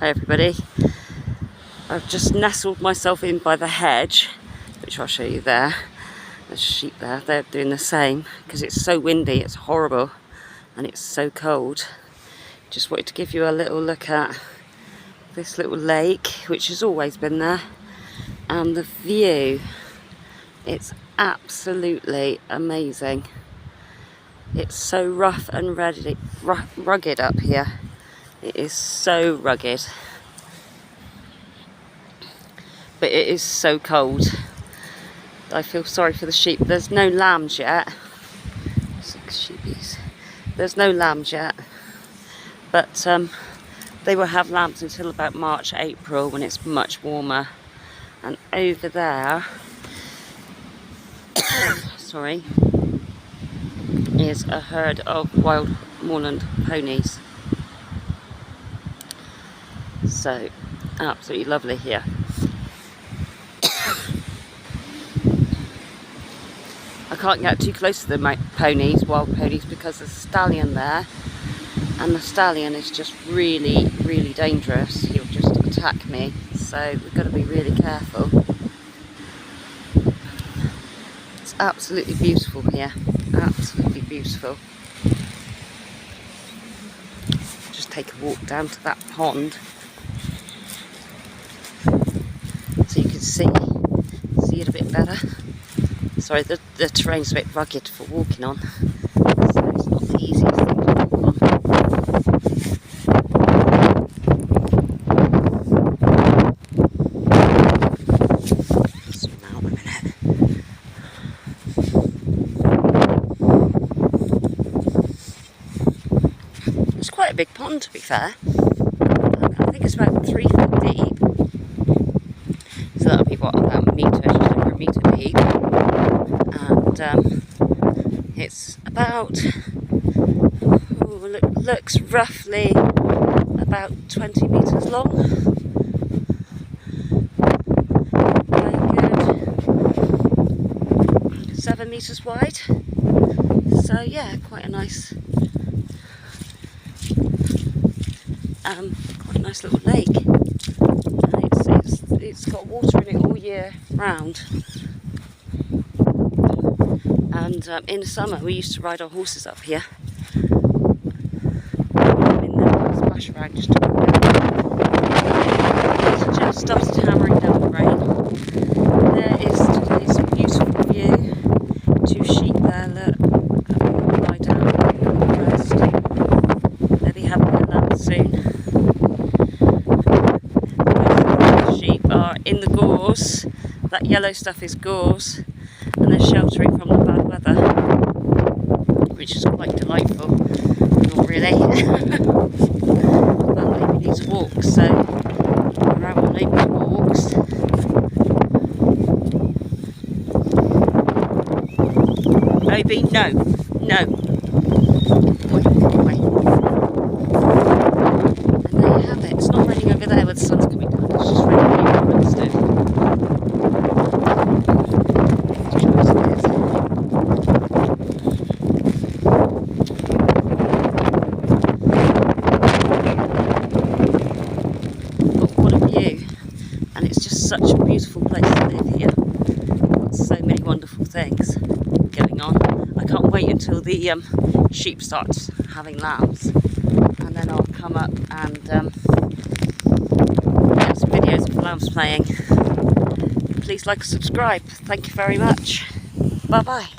Hi everybody. I've just nestled myself in by the hedge, which I'll show you there. There's sheep there, they're doing the same because it's so windy, it's horrible, and it's so cold. Just wanted to give you a little look at this little lake, which has always been there, and the view. It's absolutely amazing. It's so rough and rugged up here. It is so rugged, but it is so cold. I feel sorry for the sheep. There's no lambs yet. 6 sheepies. There's no lambs yet, but they will have lambs until about March, April, when it's much warmer. And over there, sorry, is a herd of wild moorland ponies. So, absolutely lovely here. I can't get too close to the wild ponies, because there's a stallion there, and the stallion is just really, really dangerous. He'll just attack me, so we've got to be really careful. It's absolutely beautiful here, absolutely beautiful. Just take a walk down to that pond, so you can see it a bit better. Sorry, the terrain's a bit rugged for walking on, so it's not the easiest thing to walk on. Zoom out a minute. It's quite a big pond, to be fair. I think it's about 3 feet deep. So that'll be what, about a metre, just over a metre deep. And it's about, looks roughly about 20 metres long. Very good. 7 metres wide. So yeah, quite a nice, little lake. And it's got water in it all year round. And in the summer we used to ride our horses up here. In the splash around just to go down. It's just started hammering down the rain. There is today's beautiful view. 2 sheep there, look, lie down and rest. They'll be having their lunch soon. The sheep are in the gorse. That yellow stuff is gorse, and they're sheltering from the bad weather, which is quite delightful. Not really. But Baby needs walks, so we're out on Baby's walks. Baby, no, no. Wait. And there you have it. It's not raining over there where the sun's coming down, it's just raining here instead. And it's just such a beautiful place to live here. Got so many wonderful things going on. I can't wait until the sheep start having lambs, and then I'll come up and get some videos of lambs playing. Please like and subscribe. Thank you very much. Bye bye.